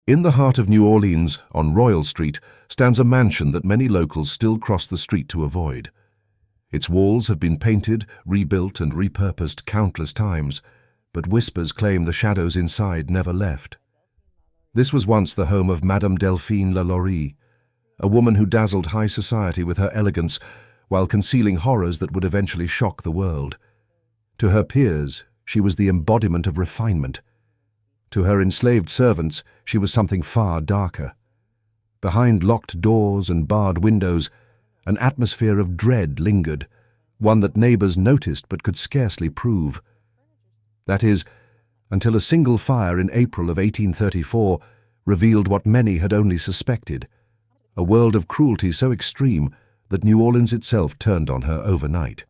In the heart of New Orleans, on Royal Street, stands a mansion that many locals still cross the street to avoid. Its walls have been painted, rebuilt, and repurposed countless times, but whispers claim the shadows inside never left. This was once the home of Madame Delphine LaLaurie, a woman who dazzled high society with her elegance while concealing horrors that would eventually shock the world. To her peers, she was the embodiment of refinement. To her enslaved servants, she was something far darker. Behind locked doors and barred windows, an atmosphere of dread lingered, one that neighbors noticed but could scarcely prove. That is, until a single fire in April of 1834 revealed what many had only suspected, a world of cruelty so extreme that New Orleans itself turned on her overnight.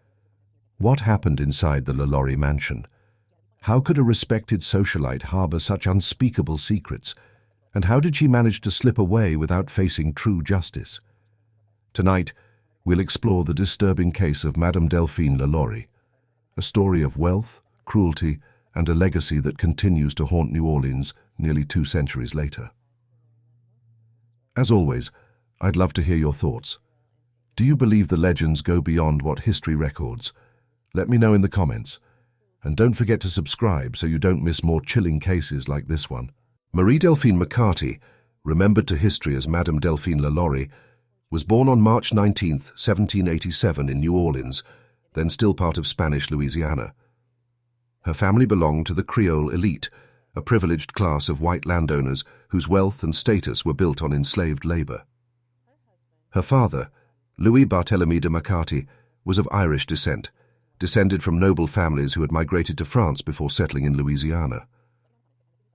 What happened inside the LaLaurie mansion? How could a respected socialite harbor such unspeakable secrets? And how did she manage to slip away without facing true justice? Tonight, we'll explore the disturbing case of Madame Delphine LaLaurie, a story of wealth, cruelty, and a legacy that continues to haunt New Orleans nearly 2 centuries later. As always, I'd love to hear your thoughts. Do you believe the legends go beyond what history records? Let me know in the comments. And don't forget to subscribe so you don't miss more chilling cases like this one. Marie Delphine McCarty, remembered to history as Madame Delphine LaLaurie, was born on March 19, 1787 in New Orleans, then still part of Spanish Louisiana. Her family belonged to the Creole elite, a privileged class of white landowners whose wealth and status were built on enslaved labor. Her father, Louis Barthélemy de McCarty, was of Irish descent, descended from noble families who had migrated to France before settling in Louisiana.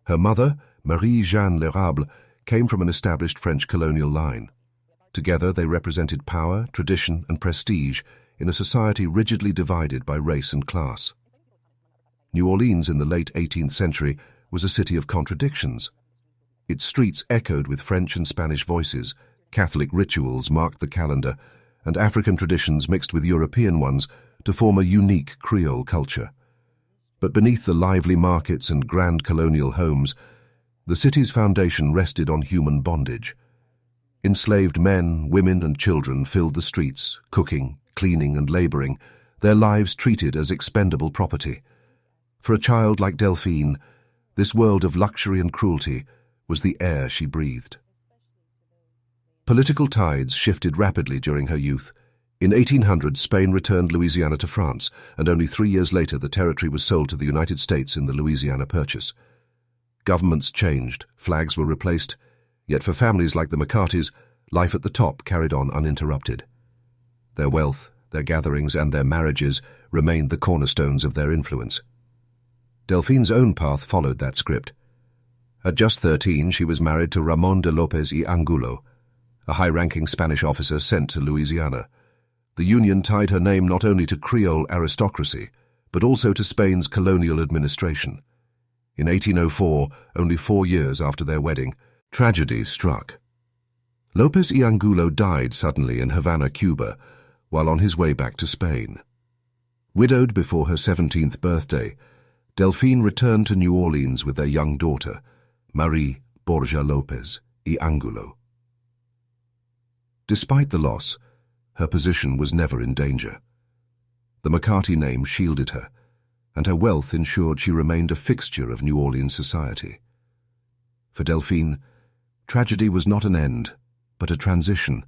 Her mother, Marie-Jeanne L'Érable, came from an established French colonial line. Together they represented power, tradition, and prestige in a society rigidly divided by race and class. New Orleans in the late 18th century was a city of contradictions. Its streets echoed with French and Spanish voices, Catholic rituals marked the calendar, and African traditions mixed with European ones to form a unique Creole culture. But beneath the lively markets and grand colonial homes, the city's foundation rested on human bondage. Enslaved men, women, and children filled the streets, cooking, cleaning, and laboring, their lives treated as expendable property. For a child like Delphine, this world of luxury and cruelty was the air she breathed. Political tides shifted rapidly during her youth. In 1800, Spain returned Louisiana to France, and only 3 years later the territory was sold to the United States in the Louisiana Purchase. Governments changed, flags were replaced, yet for families like the McCartys, life at the top carried on uninterrupted. Their wealth, their gatherings, and their marriages remained the cornerstones of their influence. Delphine's own path followed that script. At just 13, she was married to Ramón de López y Angulo, a high-ranking Spanish officer sent to Louisiana. The union tied her name not only to Creole aristocracy, but also to Spain's colonial administration. In 1804, only 4 years after their wedding, tragedy struck. López y Angulo died suddenly in Havana, Cuba, while on his way back to Spain. Widowed before her 17th birthday, Delphine returned to New Orleans with their young daughter, Marie Borgia López y Angulo. Despite the loss, her position was never in danger. The McCarty name shielded her, and her wealth ensured she remained a fixture of New Orleans society. For Delphine, tragedy was not an end, but a transition,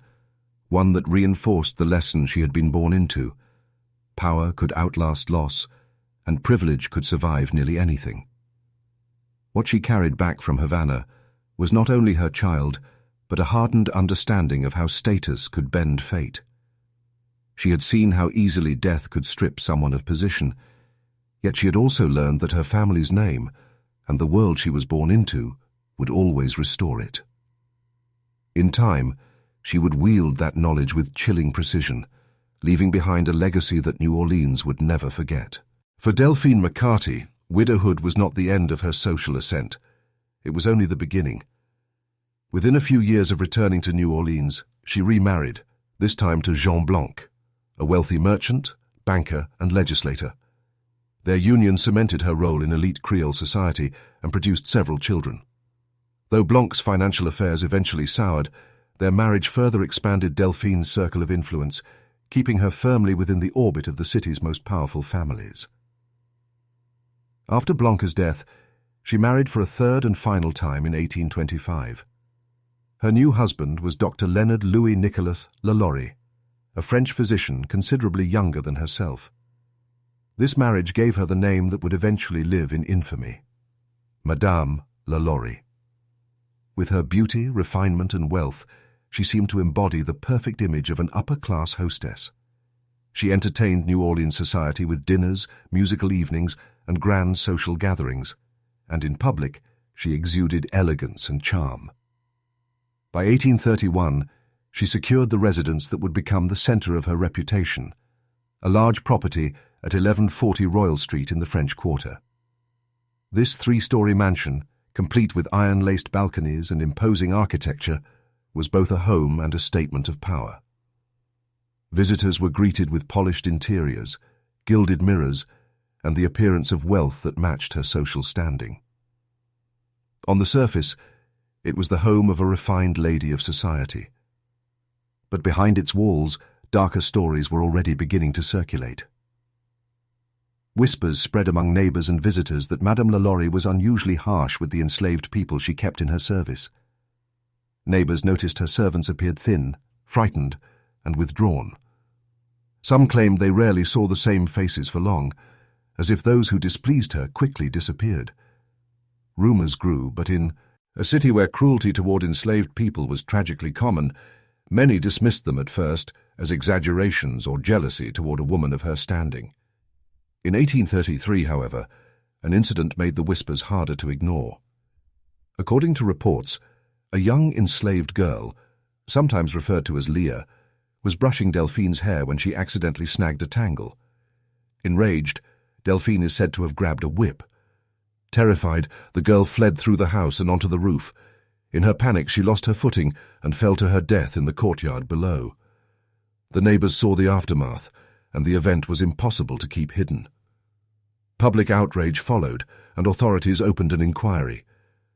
one that reinforced the lesson she had been born into. Power could outlast loss, and privilege could survive nearly anything. What she carried back from Havana was not only her child, but a hardened understanding of how status could bend fate. She had seen how easily death could strip someone of position, yet she had also learned that her family's name, and the world she was born into, would always restore it. In time, she would wield that knowledge with chilling precision, leaving behind a legacy that New Orleans would never forget. For Delphine McCarty, widowhood was not the end of her social ascent. It was only the beginning. Within a few years of returning to New Orleans, she remarried, this time to Jean Blanc, a wealthy merchant, banker, and legislator. Their union cemented her role in elite Creole society and produced several children. Though Blanc's financial affairs eventually soured, their marriage further expanded Delphine's circle of influence, keeping her firmly within the orbit of the city's most powerful families. After Blanc's death, she married for a third and final time in 1825. Her new husband was Dr. Leonard Louis Nicolas LaLaurie, a French physician considerably younger than herself. This marriage gave her the name that would eventually live in infamy, Madame LaLaurie. With her beauty, refinement, and wealth, she seemed to embody the perfect image of an upper-class hostess. She entertained New Orleans society with dinners, musical evenings, and grand social gatherings, and in public she exuded elegance and charm. By 1831, she secured the residence that would become the center of her reputation, a large property at 1140 Royal Street in the French Quarter. This three-story mansion, complete with iron-laced balconies and imposing architecture, was both a home and a statement of power. Visitors were greeted with polished interiors, gilded mirrors, and the appearance of wealth that matched her social standing. On the surface, it was the home of a refined lady of society. But behind its walls, darker stories were already beginning to circulate. Whispers spread among neighbors and visitors that Madame LaLaurie was unusually harsh with the enslaved people she kept in her service. Neighbors noticed her servants appeared thin, frightened, and withdrawn. Some claimed they rarely saw the same faces for long, as if those who displeased her quickly disappeared. Rumors grew, but in a city where cruelty toward enslaved people was tragically common, many dismissed them at first as exaggerations or jealousy toward a woman of her standing. In 1833, however, an incident made the whispers harder to ignore. According to reports, a young enslaved girl, sometimes referred to as Leah, was brushing Delphine's hair when she accidentally snagged a tangle. Enraged, Delphine is said to have grabbed a whip. Terrified, the girl fled through the house and onto the roof. In her panic, she lost her footing and fell to her death in the courtyard below. The neighbors saw the aftermath, and the event was impossible to keep hidden. Public outrage followed, and authorities opened an inquiry.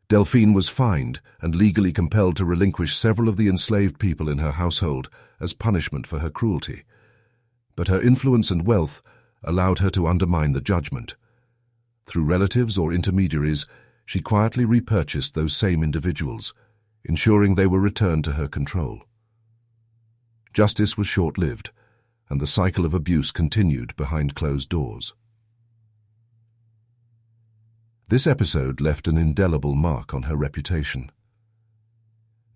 Delphine was fined and legally compelled to relinquish several of the enslaved people in her household as punishment for her cruelty. But her influence and wealth allowed her to undermine the judgment. Through relatives or intermediaries, she quietly repurchased those same individuals, ensuring they were returned to her control. Justice was short-lived, and the cycle of abuse continued behind closed doors. This episode left an indelible mark on her reputation.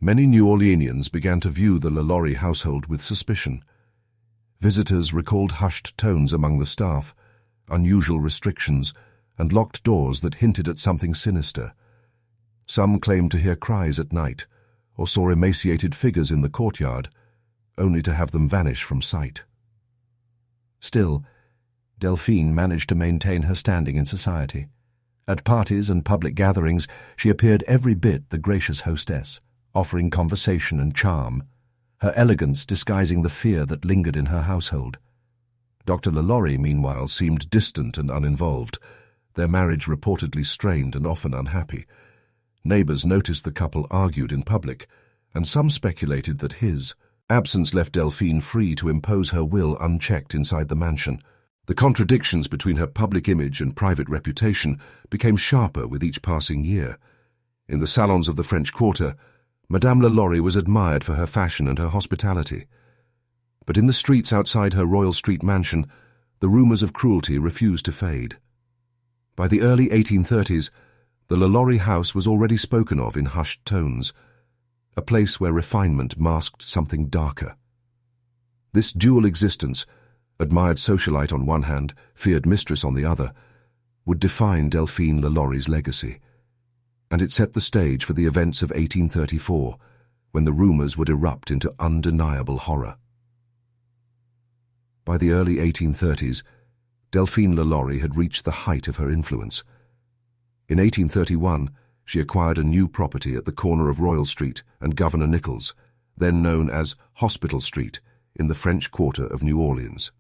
Many New Orleanians began to view the LaLaurie household with suspicion. Visitors recalled hushed tones among the staff, unusual restrictions, and locked doors that hinted at something sinister. Some claimed to hear cries at night, or saw emaciated figures in the courtyard, only to have them vanish from sight. Still, Delphine managed to maintain her standing in society. At parties and public gatherings, she appeared every bit the gracious hostess, offering conversation and charm, her elegance disguising the fear that lingered in her household. Dr. LaLaurie, meanwhile, seemed distant and uninvolved, their marriage reportedly strained and often unhappy. Neighbors noticed the couple argued in public, and some speculated that his absence left Delphine free to impose her will unchecked inside the mansion. The contradictions between her public image and private reputation became sharper with each passing year. In the salons of the French Quarter, Madame LaLaurie was admired for her fashion and her hospitality. But in the streets outside her Royal Street mansion, the rumors of cruelty refused to fade. By the early 1830s, the LaLaurie house was already spoken of in hushed tones, a place where refinement masked something darker. This dual existence, admired socialite on one hand, feared mistress on the other, would define Delphine LaLaurie's legacy, and it set the stage for the events of 1834, when the rumors would erupt into undeniable horror. By the early 1830s, Delphine LaLaurie had reached the height of her influence. In 1831, she acquired a new property at the corner of Royal Street and Governor Nichols, then known as Hospital Street, in the French Quarter of New Orleans.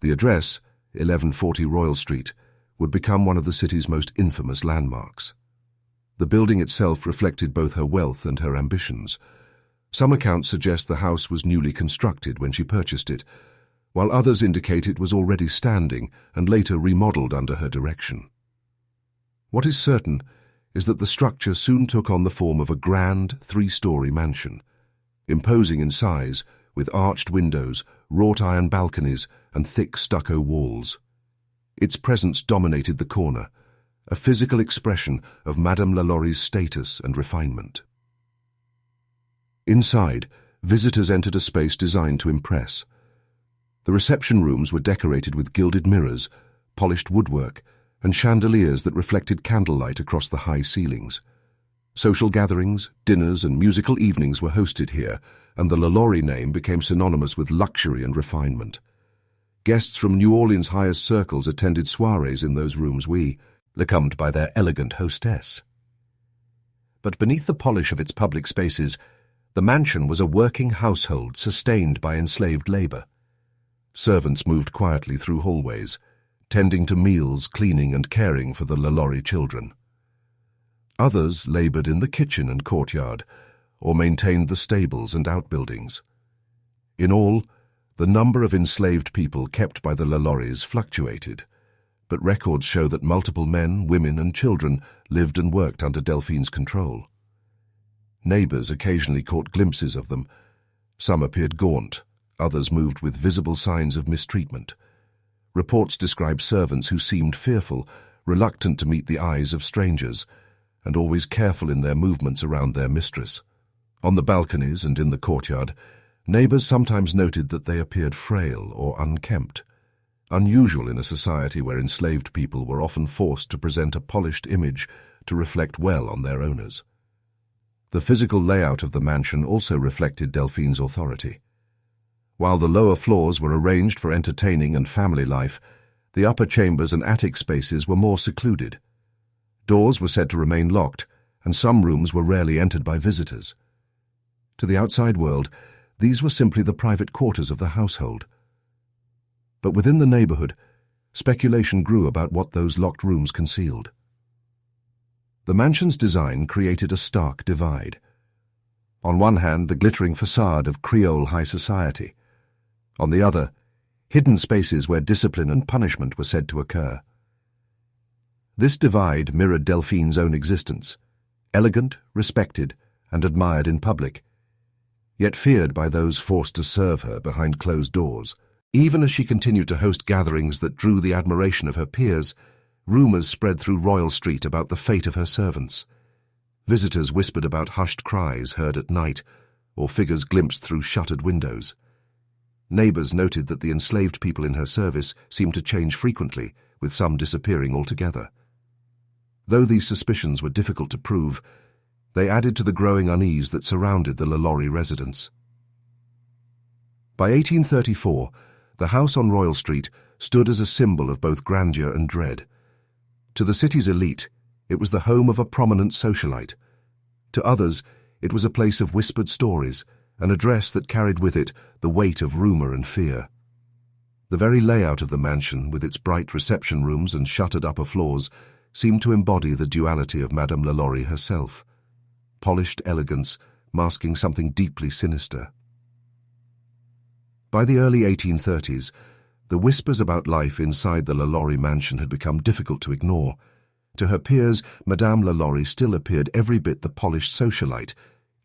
The address, 1140 Royal Street, would become one of the city's most infamous landmarks. The building itself reflected both her wealth and her ambitions. Some accounts suggest the house was newly constructed when she purchased it, while others indicate it was already standing and later remodeled under her direction. What is certain is that the structure soon took on the form of a grand three-story mansion, imposing in size, with arched windows, wrought iron balconies, and thick stucco walls. Its presence dominated the corner, a physical expression of Madame LaLaurie's status and refinement. Inside, visitors entered a space designed to impress. The reception rooms were decorated with gilded mirrors, polished woodwork, and chandeliers that reflected candlelight across the high ceilings. Social gatherings, dinners, and musical evenings were hosted here, and the LaLaurie name became synonymous with luxury and refinement. Guests from New Orleans' highest circles attended soirees in those rooms, welcomed by their elegant hostess. But beneath the polish of its public spaces, the mansion was a working household sustained by enslaved labor. Servants moved quietly through hallways, tending to meals, cleaning, and caring for the LaLaurie children. Others labored in the kitchen and courtyard, or maintained the stables and outbuildings. In all, the number of enslaved people kept by the LaLauries fluctuated, but records show that multiple men, women, and children lived and worked under Delphine's control. Neighbors occasionally caught glimpses of them. Some appeared gaunt, others moved with visible signs of mistreatment. Reports describe servants who seemed fearful, reluctant to meet the eyes of strangers, and always careful in their movements around their mistress. On the balconies and in the courtyard, neighbors sometimes noted that they appeared frail or unkempt, unusual in a society where enslaved people were often forced to present a polished image to reflect well on their owners. The physical layout of the mansion also reflected Delphine's authority. While the lower floors were arranged for entertaining and family life, the upper chambers and attic spaces were more secluded. Doors were said to remain locked, and some rooms were rarely entered by visitors. To the outside world, these were simply the private quarters of the household. But within the neighborhood, speculation grew about what those locked rooms concealed. The mansion's design created a stark divide. On one hand, the glittering facade of Creole high society. On the other, hidden spaces where discipline and punishment were said to occur. This divide mirrored Delphine's own existence, elegant, respected, and admired in public, yet feared by those forced to serve her behind closed doors. Even as she continued to host gatherings that drew the admiration of her peers, rumors spread through Royal Street about the fate of her servants. Visitors whispered about hushed cries heard at night, or figures glimpsed through shuttered windows. Neighbors noted that the enslaved people in her service seemed to change frequently, with some disappearing altogether. Though these suspicions were difficult to prove, they added to the growing unease that surrounded the LaLaurie residence. By 1834, the house on Royal Street stood as a symbol of both grandeur and dread. To the city's elite, it was the home of a prominent socialite. To others, it was a place of whispered stories, an address that carried with it the weight of rumor and fear. The very layout of the mansion, with its bright reception rooms and shuttered upper floors, seemed to embody the duality of Madame LaLaurie herself. Polished elegance masking something deeply sinister. By the early 1830s, the whispers about life inside the LaLaurie mansion had become difficult to ignore. To her peers, Madame LaLaurie still appeared every bit the polished socialite,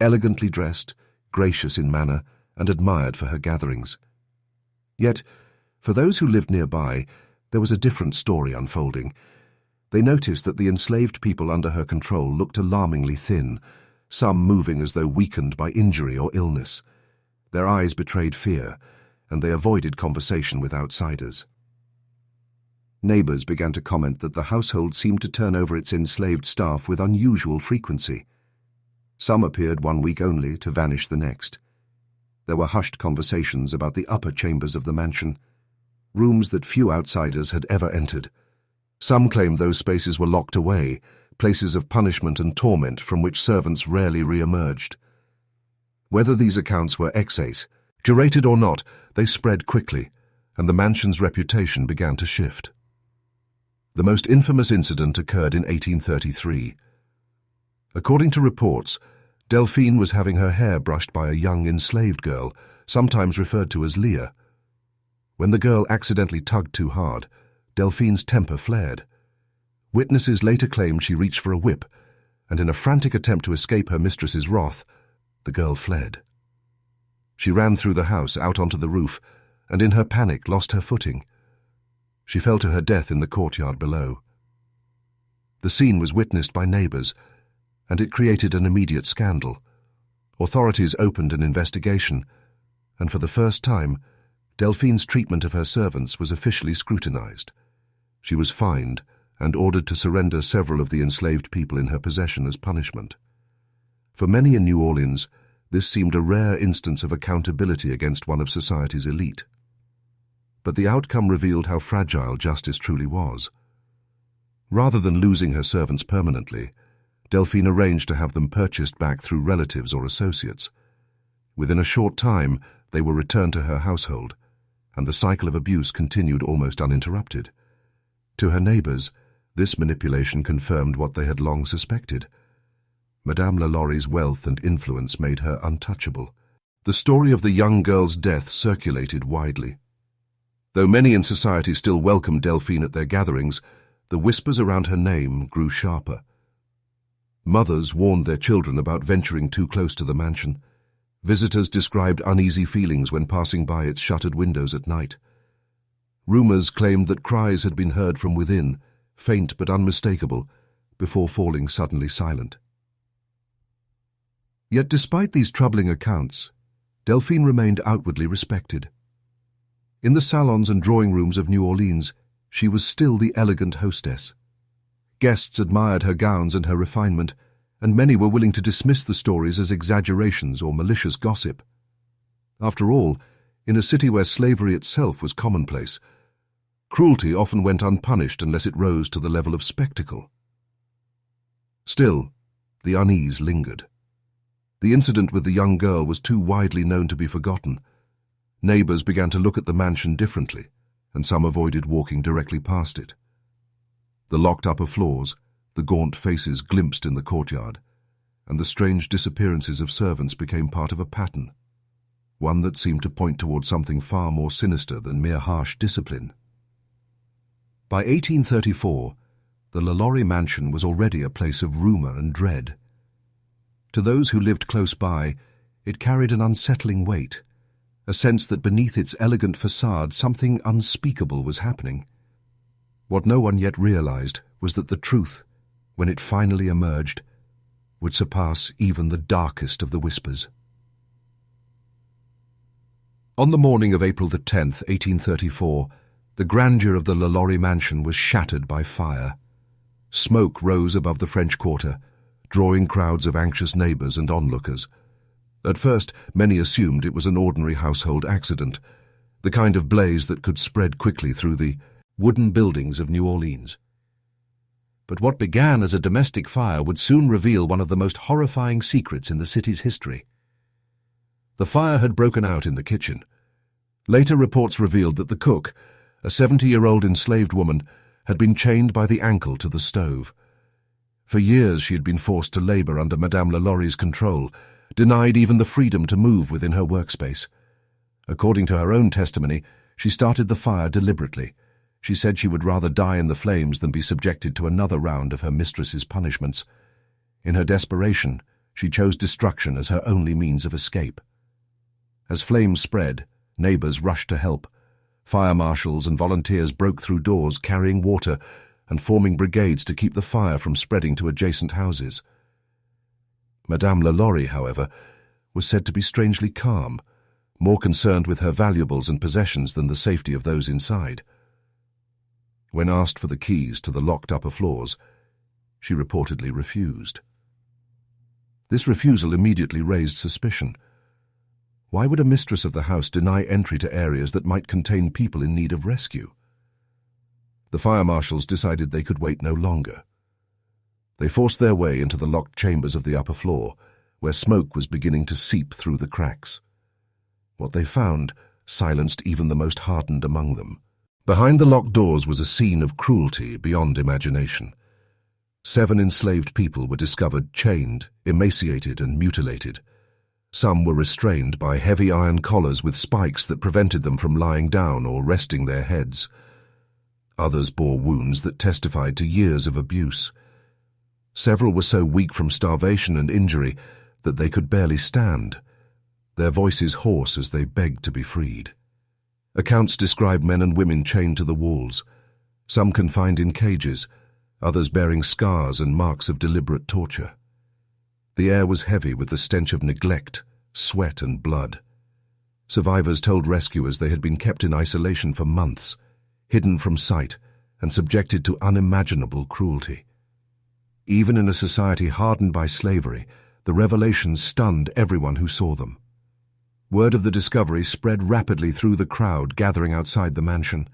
elegantly dressed, gracious in manner, and admired for her gatherings. Yet, for those who lived nearby, there was a different story unfolding. They noticed that the enslaved people under her control looked alarmingly thin, some moving as though weakened by injury or illness. Their eyes betrayed fear, and they avoided conversation with outsiders. Neighbors began to comment that the household seemed to turn over its enslaved staff with unusual frequency. Some appeared one week only to vanish the next. There were hushed conversations about the upper chambers of the mansion, rooms that few outsiders had ever entered. Some claimed those spaces were locked away, places of punishment and torment from which servants rarely re-emerged. Whether these accounts were exaggerated or not, they spread quickly, and the mansion's reputation began to shift. The most infamous incident occurred in 1833. According to reports, Delphine was having her hair brushed by a young enslaved girl, sometimes referred to as Leah. When the girl accidentally tugged too hard, Delphine's temper flared. Witnesses later claimed she reached for a whip, and in a frantic attempt to escape her mistress's wrath, the girl fled. She ran through the house out onto the roof, and in her panic lost her footing. She fell to her death in the courtyard below. The scene was witnessed by neighbors, and it created an immediate scandal. Authorities opened an investigation, and for the first time, Delphine's treatment of her servants was officially scrutinized. She was fined and ordered to surrender several of the enslaved people in her possession as punishment. For many in New Orleans, this seemed a rare instance of accountability against one of society's elite. But the outcome revealed how fragile justice truly was. Rather than losing her servants permanently, Delphine arranged to have them purchased back through relatives or associates. Within a short time, they were returned to her household, and the cycle of abuse continued almost uninterrupted. To her neighbors, this manipulation confirmed what they had long suspected. Madame LaLaurie's wealth and influence made her untouchable. The story of the young girl's death circulated widely. Though many in society still welcomed Delphine at their gatherings, the whispers around her name grew sharper. Mothers warned their children about venturing too close to the mansion. Visitors described uneasy feelings when passing by its shuttered windows at night. Rumors claimed that cries had been heard from within, faint but unmistakable, before falling suddenly silent. Yet despite these troubling accounts, Delphine remained outwardly respected. In the salons and drawing rooms of New Orleans, she was still the elegant hostess. Guests admired her gowns and her refinement, and many were willing to dismiss the stories as exaggerations or malicious gossip. After all, in a city where slavery itself was commonplace, cruelty often went unpunished unless it rose to the level of spectacle. Still, the unease lingered. The incident with the young girl was too widely known to be forgotten. Neighbors began to look at the mansion differently, and some avoided walking directly past it. The locked upper floors, the gaunt faces glimpsed in the courtyard, and the strange disappearances of servants became part of a pattern, one that seemed to point toward something far more sinister than mere harsh discipline. By 1834, the LaLaurie mansion was already a place of rumor and dread. To those who lived close by, it carried an unsettling weight, a sense that beneath its elegant facade something unspeakable was happening. What no one yet realized was that the truth, when it finally emerged, would surpass even the darkest of the whispers. On the morning of April the 10th, 1834, the grandeur of the LaLaurie mansion was shattered by fire. Smoke rose above the French Quarter, drawing crowds of anxious neighbors and onlookers. At first, many assumed it was an ordinary household accident, the kind of blaze that could spread quickly through the wooden buildings of New Orleans. But what began as a domestic fire would soon reveal one of the most horrifying secrets in the city's history. The fire had broken out in the kitchen. Later reports revealed that the cook, a 70-year-old enslaved woman, had been chained by the ankle to the stove. For years she had been forced to labor under Madame LaLaurie's control, denied even the freedom to move within her workspace. According to her own testimony, she started the fire deliberately. She said she would rather die in the flames than be subjected to another round of her mistress's punishments. In her desperation, she chose destruction as her only means of escape. As flames spread, neighbors rushed to help. Fire marshals and volunteers broke through doors carrying water and forming brigades to keep the fire from spreading to adjacent houses. Madame LaLaurie, however, was said to be strangely calm, more concerned with her valuables and possessions than the safety of those inside. When asked for the keys to the locked upper floors, she reportedly refused. This refusal immediately raised suspicion. Why would a mistress of the house deny entry to areas that might contain people in need of rescue? The fire marshals decided they could wait no longer. They forced their way into the locked chambers of the upper floor, where smoke was beginning to seep through the cracks. What they found silenced even the most hardened among them. Behind the locked doors was a scene of cruelty beyond imagination. 7 enslaved people were discovered chained, emaciated, and mutilated. Some were restrained by heavy iron collars with spikes that prevented them from lying down or resting their heads. Others bore wounds that testified to years of abuse. Several were so weak from starvation and injury that they could barely stand, their voices hoarse as they begged to be freed. Accounts describe men and women chained to the walls, some confined in cages, others bearing scars and marks of deliberate torture. The air was heavy with the stench of neglect, sweat, and blood. Survivors told rescuers they had been kept in isolation for months, hidden from sight, and subjected to unimaginable cruelty. Even in a society hardened by slavery, the revelations stunned everyone who saw them. Word of the discovery spread rapidly through the crowd gathering outside the mansion.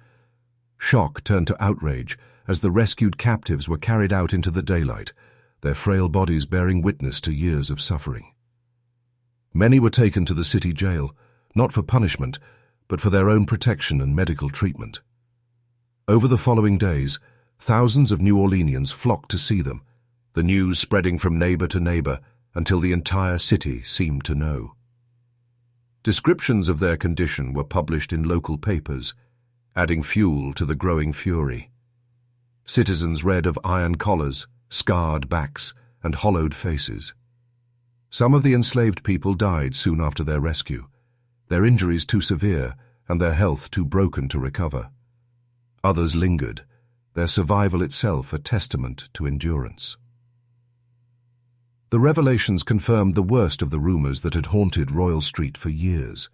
Shock turned to outrage as the rescued captives were carried out into the daylight, their frail bodies bearing witness to years of suffering. Many were taken to the city jail, not for punishment, but for their own protection and medical treatment. Over the following days, thousands of New Orleanians flocked to see them, the news spreading from neighbor to neighbor until the entire city seemed to know. Descriptions of their condition were published in local papers, adding fuel to the growing fury. Citizens read of iron collars, scarred backs, and hollowed faces. Some of the enslaved people died soon after their rescue, their injuries too severe and their health too broken to recover. Others lingered, their survival itself a testament to endurance. The revelations confirmed the worst of the rumors that had haunted Royal Street for years.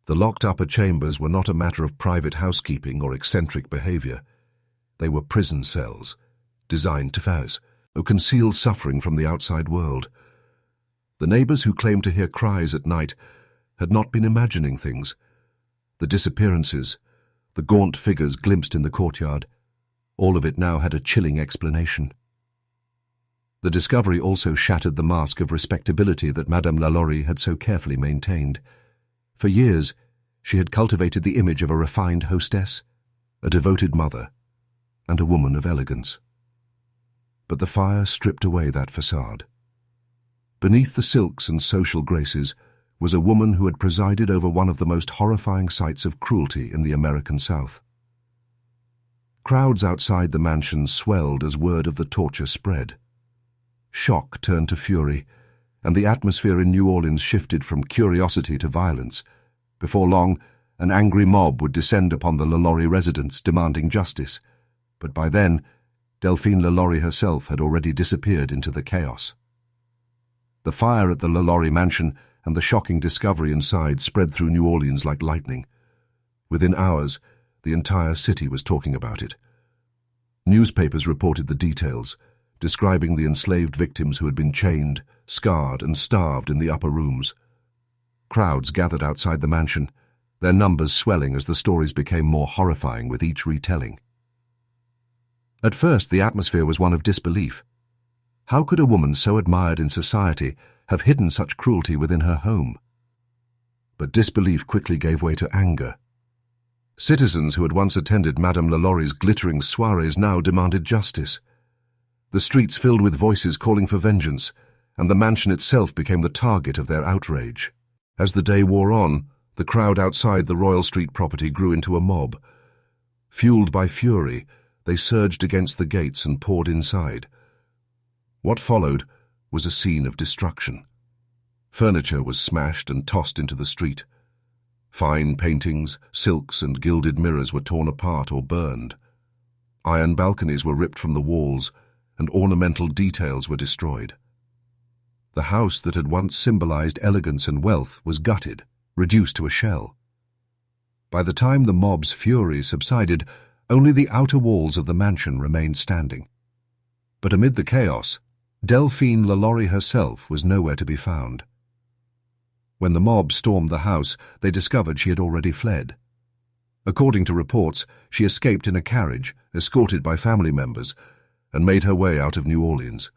The locked upper chambers were not a matter of private housekeeping or eccentric behavior. They were prison cells, designed to conceal suffering from the outside world. The neighbors who claimed to hear cries at night had not been imagining things. The disappearances, the gaunt figures glimpsed in the courtyard, all of it now had a chilling explanation. The discovery also shattered the mask of respectability that Madame LaLaurie had so carefully maintained. For years, she had cultivated the image of a refined hostess, a devoted mother, and a woman of elegance. But the fire stripped away that facade. Beneath the silks and social graces was a woman who had presided over one of the most horrifying sites of cruelty in the American South. Crowds outside the mansion swelled as word of the torture spread. Shock turned to fury, and the atmosphere in New Orleans shifted from curiosity to violence. Before long, an angry mob would descend upon the LaLaurie residence demanding justice, but by then, Delphine LaLaurie herself had already disappeared into the chaos. The fire at the LaLaurie mansion and the shocking discovery inside spread through New Orleans like lightning. Within hours, the entire city was talking about it. Newspapers reported the details, describing the enslaved victims who had been chained, scarred, and starved in the upper rooms. Crowds gathered outside the mansion, their numbers swelling as the stories became more horrifying with each retelling. At first, the atmosphere was one of disbelief. How could a woman so admired in society have hidden such cruelty within her home? But disbelief quickly gave way to anger. Citizens who had once attended Madame LaLaurie's glittering soirees now demanded justice. The streets filled with voices calling for vengeance, and the mansion itself became the target of their outrage. As the day wore on, the crowd outside the Royal Street property grew into a mob. Fueled by fury, they surged against the gates and poured inside. What followed was a scene of destruction. Furniture was smashed and tossed into the street. Fine paintings, silks, and gilded mirrors were torn apart or burned. Iron balconies were ripped from the walls, and ornamental details were destroyed. The house that had once symbolized elegance and wealth was gutted, reduced to a shell. By the time the mob's fury subsided, only the outer walls of the mansion remained standing. But amid the chaos, Delphine LaLaurie herself was nowhere to be found. When the mob stormed the house, they discovered she had already fled. According to reports, she escaped in a carriage, escorted by family members, and made her way out of New Orleans.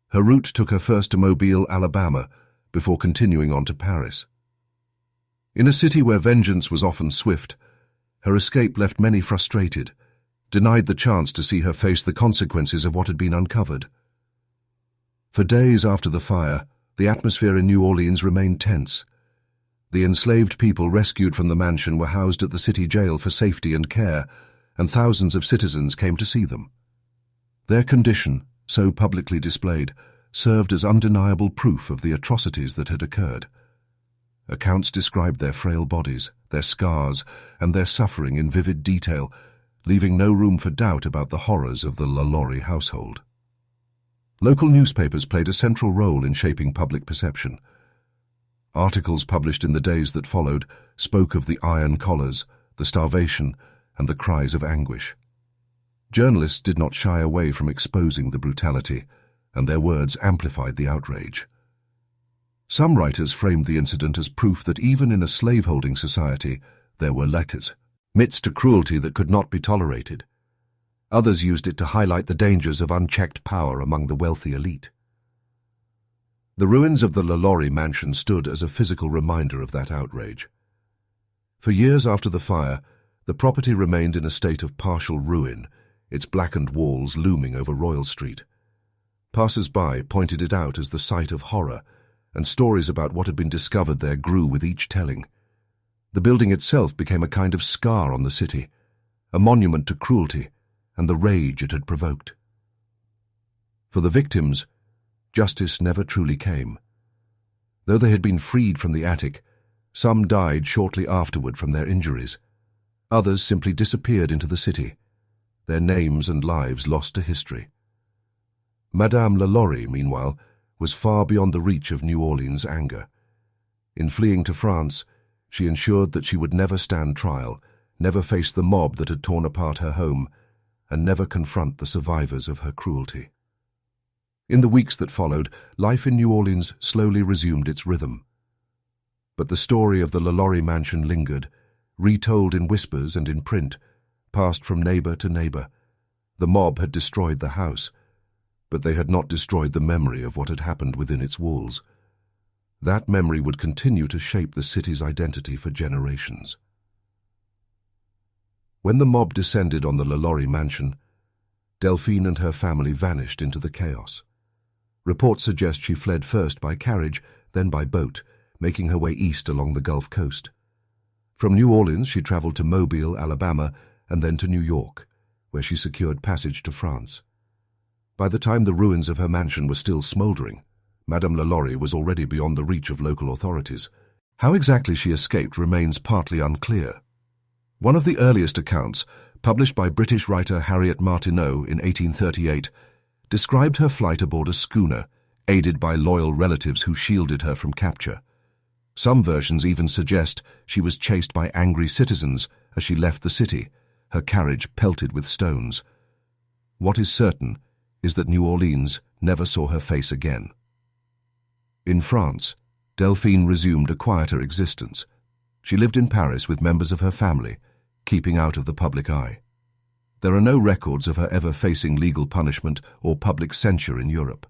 Her route took her first to Mobile, Alabama, before continuing on to Paris. In a city where vengeance was often swift, her escape left many frustrated, denied the chance to see her face the consequences of what had been uncovered. For days after the fire, the atmosphere in New Orleans remained tense. The enslaved people rescued from the mansion were housed at the city jail for safety and care, and thousands of citizens came to see them. Their condition, so publicly displayed, served as undeniable proof of the atrocities that had occurred. Accounts described their frail bodies, their scars, and their suffering in vivid detail, leaving no room for doubt about the horrors of the LaLaurie household. Local newspapers played a central role in shaping public perception. Articles published in the days that followed spoke of the iron collars, the starvation, and the cries of anguish. Journalists did not shy away from exposing the brutality, and their words amplified the outrage. Some writers framed the incident as proof that even in a slaveholding society there were limits to cruelty that could not be tolerated. Others used it to highlight the dangers of unchecked power among the wealthy elite. The ruins of the LaLaurie mansion stood as a physical reminder of that outrage. For years after the fire, the property remained in a state of partial ruin, its blackened walls looming over Royal Street. Passers-by pointed it out as the site of horror, and stories about what had been discovered there grew with each telling. The building itself became a kind of scar on the city, a monument to cruelty and the rage it had provoked. For the victims, justice never truly came. Though they had been freed from the attic, some died shortly afterward from their injuries. Others simply disappeared into the city, their names and lives lost to history. Madame LaLaurie, meanwhile, was far beyond the reach of New Orleans' anger. In fleeing to France, she ensured that she would never stand trial, never face the mob that had torn apart her home, and never confront the survivors of her cruelty. In the weeks that followed, life in New Orleans slowly resumed its rhythm. But the story of the LaLaurie mansion lingered, retold in whispers and in print, passed from neighbor to neighbor. The mob had destroyed the house, but they had not destroyed the memory of what had happened within its walls. That memory would continue to shape the city's identity for generations. When the mob descended on the LaLaurie mansion, Delphine and her family vanished into the chaos. Reports suggest she fled first by carriage, then by boat, making her way east along the Gulf Coast. From New Orleans, she traveled to Mobile, Alabama, and then to New York, where she secured passage to France. By the time the ruins of her mansion were still smoldering, Madame LaLaurie was already beyond the reach of local authorities. How exactly she escaped remains partly unclear. One of the earliest accounts, published by British writer Harriet Martineau in 1838, described her flight aboard a schooner, aided by loyal relatives who shielded her from capture. Some versions even suggest she was chased by angry citizens as she left the city, her carriage pelted with stones. What is certain is that New Orleans never saw her face again. In France, Delphine resumed a quieter existence. She lived in Paris with members of her family, keeping out of the public eye. There are no records of her ever facing legal punishment or public censure in Europe.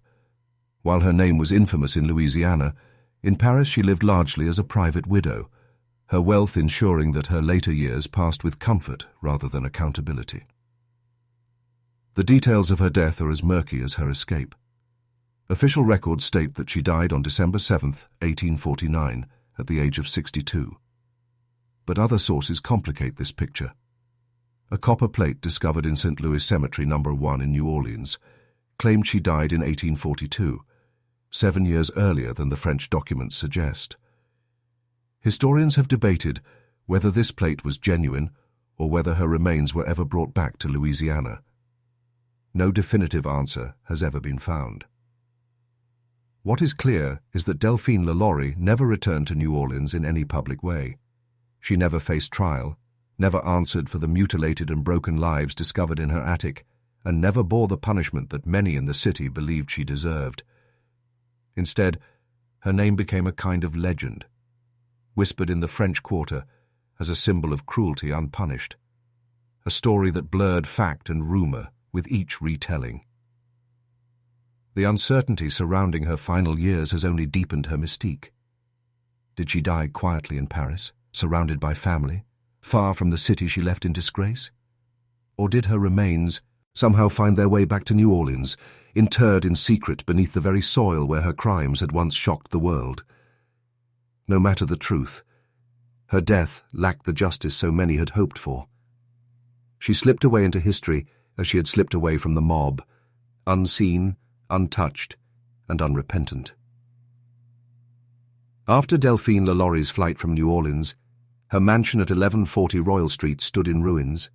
While her name was infamous in Louisiana, in Paris she lived largely as a private widow, her wealth ensuring that her later years passed with comfort rather than accountability. The details of her death are as murky as her escape. Official records state that she died on December 7, 1849, at the age of 62. But other sources complicate this picture. A copper plate discovered in St. Louis Cemetery No. 1 in New Orleans claimed she died in 1842, 7 years earlier than the French documents suggest. Historians have debated whether this plate was genuine or whether her remains were ever brought back to Louisiana. No definitive answer has ever been found. What is clear is that Delphine LaLaurie never returned to New Orleans in any public way. She never faced trial, never answered for the mutilated and broken lives discovered in her attic, and never bore the punishment that many in the city believed she deserved. Instead, her name became a kind of legend, whispered in the French Quarter as a symbol of cruelty unpunished, a story that blurred fact and rumor with each retelling. The uncertainty surrounding her final years has only deepened her mystique. Did she die quietly in Paris, surrounded by family, far from the city she left in disgrace? Or did her remains somehow find their way back to New Orleans, interred in secret beneath the very soil where her crimes had once shocked the world? No matter the truth, her death lacked the justice so many had hoped for. She slipped away into history as she had slipped away from the mob, unseen, untouched, and unrepentant. After Delphine LaLaurie's flight from New Orleans, her mansion at 1140 Royal Street stood in ruins.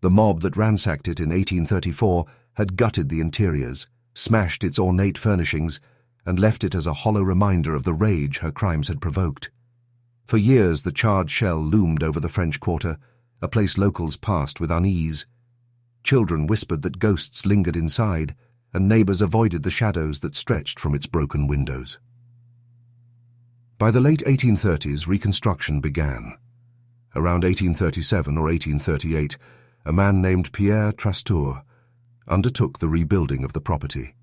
The mob that ransacked it in 1834 had gutted the interiors, smashed its ornate furnishings, and left it as a hollow reminder of the rage her crimes had provoked. For years the charred shell loomed over the French Quarter, a place locals passed with unease. Children whispered that ghosts lingered inside, and neighbors avoided the shadows that stretched from its broken windows. By the late 1830s, reconstruction began. Around 1837 or 1838, a man named Pierre Trastour undertook the rebuilding of the property.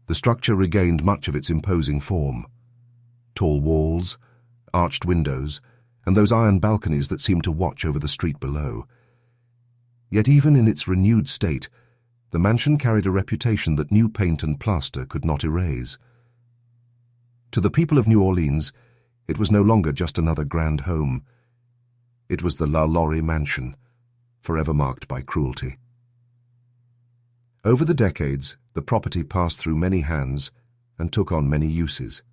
The structure regained much of its imposing form. Tall walls, arched windows, and those iron balconies that seemed to watch over the street below. Yet even in its renewed state, the mansion carried a reputation that new paint and plaster could not erase. To the people of New Orleans, it was no longer just another grand home. It was the LaLaurie mansion, forever marked by cruelty. Over the decades, the property passed through many hands and took on many uses.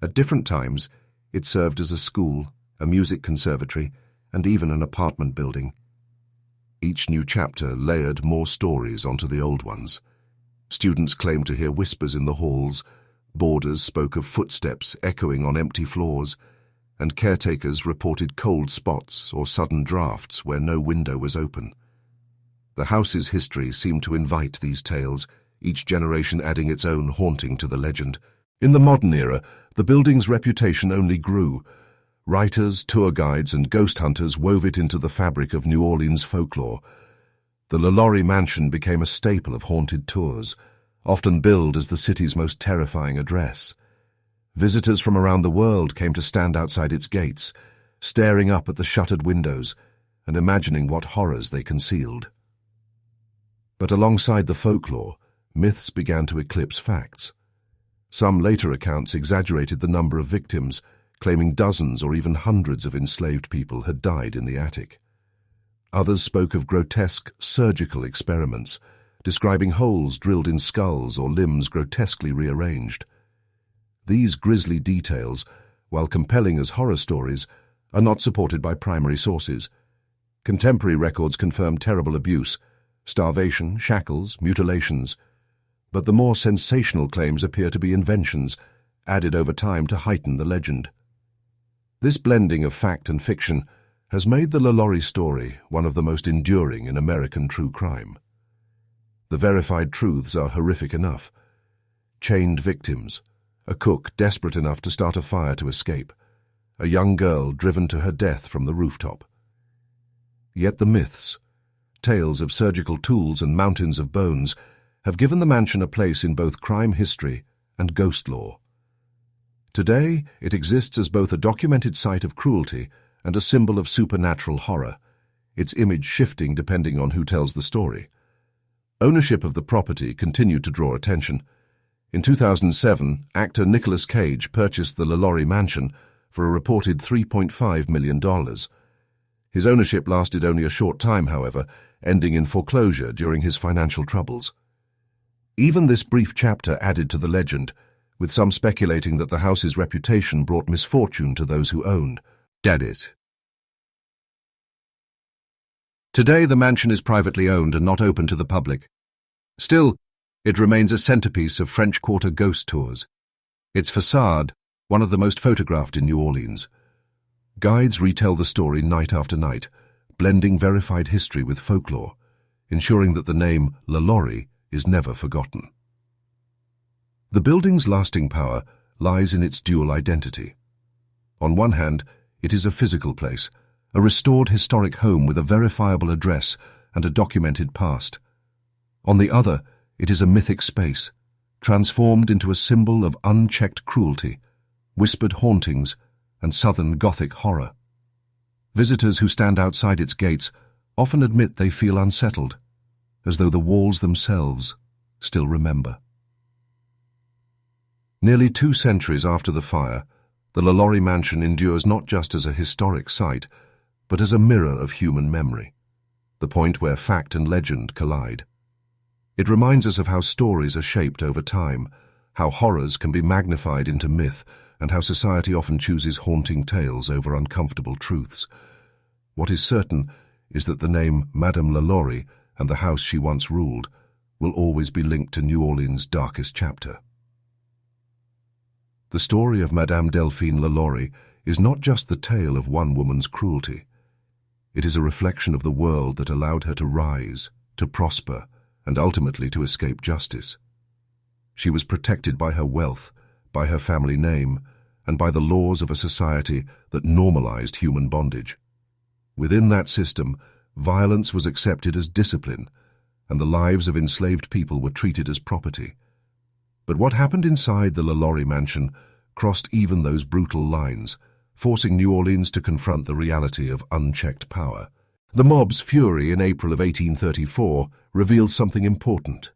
At different times, it served as a school, a music conservatory, and even an apartment building. Each new chapter layered more stories onto the old ones. Students claimed to hear whispers in the halls, boarders spoke of footsteps echoing on empty floors, and caretakers reported cold spots or sudden drafts where no window was open. The house's history seemed to invite these tales, each generation adding its own haunting to the legend. In the modern era, the building's reputation only grew. Writers, tour guides, and ghost hunters wove it into the fabric of New Orleans folklore. The LaLaurie mansion became a staple of haunted tours, often billed as the city's most terrifying address. Visitors from around the world came to stand outside its gates, staring up at the shuttered windows and imagining what horrors they concealed. But alongside the folklore, myths began to eclipse facts. Some later accounts exaggerated the number of victims, claiming dozens or even hundreds of enslaved people had died in the attic. Others spoke of grotesque surgical experiments, describing holes drilled in skulls or limbs grotesquely rearranged. These grisly details, while compelling as horror stories, are not supported by primary sources. Contemporary records confirm terrible abuse, starvation, shackles, mutilations, but the more sensational claims appear to be inventions, added over time to heighten the legend. This blending of fact and fiction has made the LaLaurie story one of the most enduring in American true crime. The verified truths are horrific enough. Chained victims, a cook desperate enough to start a fire to escape, a young girl driven to her death from the rooftop. Yet the myths, tales of surgical tools and mountains of bones, have given the mansion a place in both crime history and ghost lore. Today, it exists as both a documented site of cruelty and a symbol of supernatural horror, its image shifting depending on who tells the story. Ownership of the property continued to draw attention. In 2007, actor Nicolas Cage purchased the LaLaurie mansion for a reported $3.5 million. His ownership lasted only a short time, however, ending in foreclosure during his financial troubles. Even this brief chapter added to the legend, with some speculating that the house's reputation brought misfortune to those who owned it. Today, the mansion is privately owned and not open to the public. Still, it remains a centerpiece of French Quarter ghost tours. Its facade, one of the most photographed in New Orleans. Guides retell the story night after night, blending verified history with folklore, ensuring that the name LaLaurie is never forgotten. The building's lasting power lies in its dual identity. On one hand, it is a physical place, a restored historic home with a verifiable address and a documented past. On the other, it is a mythic space, transformed into a symbol of unchecked cruelty, whispered hauntings, and Southern Gothic horror. Visitors who stand outside its gates often admit they feel unsettled, as though the walls themselves still remember. Nearly 2 centuries after the fire, the LaLaurie mansion endures not just as a historic site, but as a mirror of human memory, the point where fact and legend collide. It reminds us of how stories are shaped over time, how horrors can be magnified into myth, and how society often chooses haunting tales over uncomfortable truths. What is certain is that the name Madame LaLaurie and the house she once ruled will always be linked to New Orleans' darkest chapter. The story of Madame Delphine LaLaurie is not just the tale of one woman's cruelty. It is a reflection of the world that allowed her to rise, to prosper, and ultimately to escape justice. She was protected by her wealth, by her family name, and by the laws of a society that normalized human bondage. Within that system, violence was accepted as discipline, and the lives of enslaved people were treated as property. But what happened inside the LaLaurie mansion crossed even those brutal lines, forcing New Orleans to confront the reality of unchecked power. The mob's fury in April of 1834 revealed something important.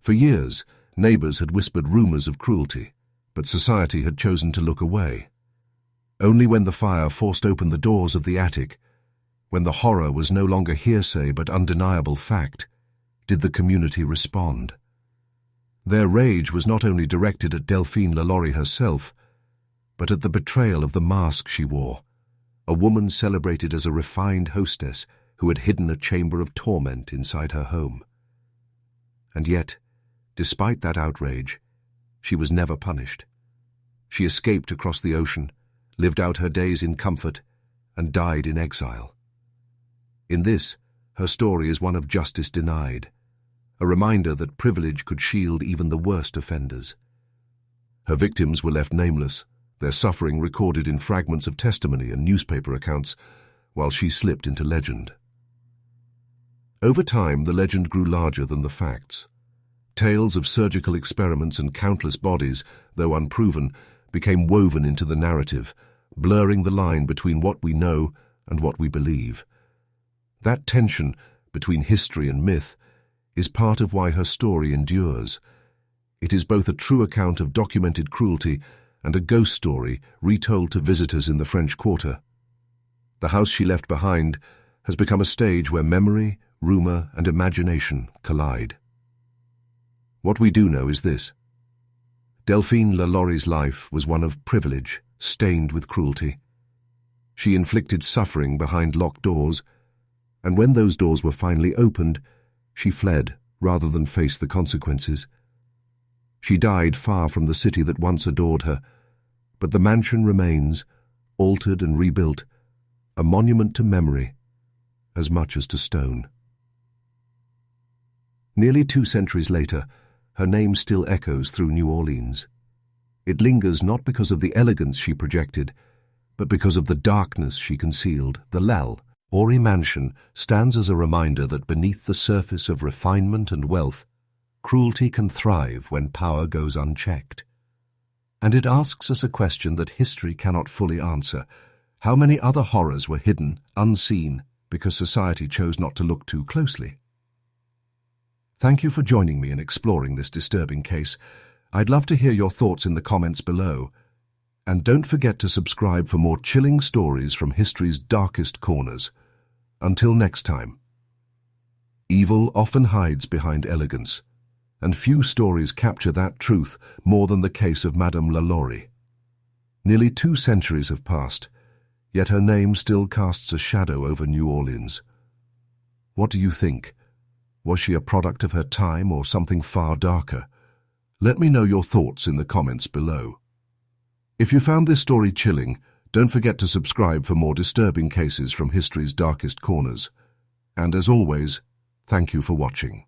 For years, neighbors had whispered rumors of cruelty, but society had chosen to look away. Only when the fire forced open the doors of the attic, when the horror was no longer hearsay but undeniable fact, did the community respond. Their rage was not only directed at Delphine LaLaurie herself, but at the betrayal of the mask she wore, a woman celebrated as a refined hostess who had hidden a chamber of torment inside her home. And yet, despite that outrage, she was never punished. She escaped across the ocean, lived out her days in comfort, and died in exile. In this, her story is one of justice denied, a reminder that privilege could shield even the worst offenders. Her victims were left nameless, their suffering recorded in fragments of testimony and newspaper accounts, while she slipped into legend. Over time, the legend grew larger than the facts. Tales of surgical experiments and countless bodies, though unproven, became woven into the narrative, blurring the line between what we know and what we believe. That tension between history and myth is part of why her story endures. It is both a true account of documented cruelty and a ghost story retold to visitors in the French Quarter. The house she left behind has become a stage where memory, rumor, and imagination collide. What we do know is this: Delphine LaLaurie's life was one of privilege, stained with cruelty. She inflicted suffering behind locked doors, and when those doors were finally opened, she fled rather than face the consequences. She died far from the city that once adored her, but the mansion remains, altered and rebuilt, a monument to memory, as much as to stone. Nearly 2 centuries later, her name still echoes through New Orleans. It lingers not because of the elegance she projected, but because of the darkness she concealed. The LaLaurie mansion stands as a reminder that beneath the surface of refinement and wealth, cruelty can thrive when power goes unchecked. And it asks us a question that history cannot fully answer. How many other horrors were hidden, unseen, because society chose not to look too closely? Thank you for joining me in exploring this disturbing case. I'd love to hear your thoughts in the comments below. And don't forget to subscribe for more chilling stories from history's darkest corners. Until next time. Evil often hides behind elegance, and few stories capture that truth more than the case of Madame LaLaurie. Nearly 2 centuries have passed, yet her name still casts a shadow over New Orleans. What do you think? Was she a product of her time or something far darker? Let me know your thoughts in the comments below. If you found this story chilling, don't forget to subscribe for more disturbing cases from history's darkest corners. And as always, thank you for watching.